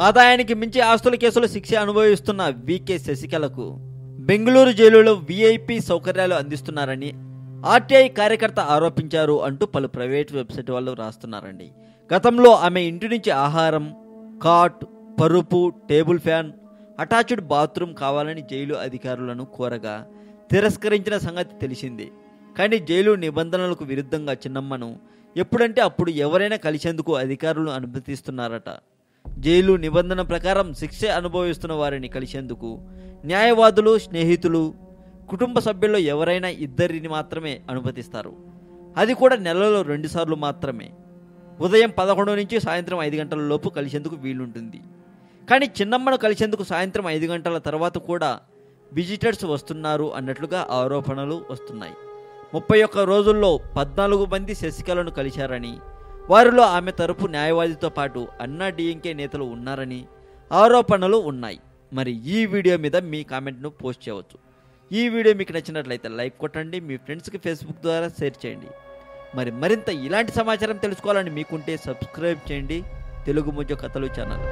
ఆదాయానికి మించి ఆస్తుల కేసులో శిక్ష అనుభవిస్తున్న వికే శశికళకు బెంగళూరు జైలులో వీఐపీ సౌకర్యాలు అందిస్తున్నారని ఆర్టీఐ కార్యకర్త ఆరోపించారు అంటూ పలు ప్రైవేట్ వెబ్సైట్ వాళ్ళు రాస్తున్నారండి. గతంలో ఆమె ఇంటి నుంచి ఆహారం, కాట్, పరుపు, టేబుల్ ఫ్యాన్, అటాచ్డ్ బాత్రూమ్ కావాలని జైలు అధికారులను కోరగా తిరస్కరించిన సంగతి తెలిసిందే. కానీ జైలు నిబంధనలకు విరుద్ధంగా చిన్నమ్మను ఎప్పుడంటే అప్పుడు ఎవరైనా కలిసేందుకు అధికారులు అనుమతిస్తున్నారట. జైలు నిబంధన ప్రకారం శిక్ష అనుభవిస్తున్న వారిని కలిసేందుకు న్యాయవాదులు, స్నేహితులు, కుటుంబ సభ్యుల్లో ఎవరైనా ఇద్దరిని మాత్రమే అనుమతిస్తారు. అది కూడా నెలలో 2 సార్లు మాత్రమే. ఉదయం 11 నుంచి సాయంత్రం 5 గంటల లోపు కలిసేందుకు వీలుంటుంది. కానీ చిన్నమ్మను కలిసేందుకు సాయంత్రం 5 గంటల తర్వాత కూడా విజిటర్స్ వస్తున్నారు అన్నట్లుగా ఆరోపణలు వస్తున్నాయి. 31 రోజుల్లో 14 మంది శశికళను కలిశారని, వారిలో ఆమె తరపు న్యాయవాదితో పాటు అన్నా డీఎంకే నేతలు ఉన్నారని ఆరోపణలు ఉన్నాయి. మరి ఈ వీడియో మీద మీ కామెంట్ను పోస్ట్ చేయవచ్చు. ఈ వీడియో మీకు నచ్చినట్లయితే లైక్ కొట్టండి, మీ ఫ్రెండ్స్కి ఫేస్బుక్ ద్వారా షేర్ చేయండి. మరింత ఇలాంటి సమాచారం తెలుసుకోవాలని మీకుంటే సబ్స్క్రైబ్ చేయండి తెలుగు ముజో కథలు ఛానల్.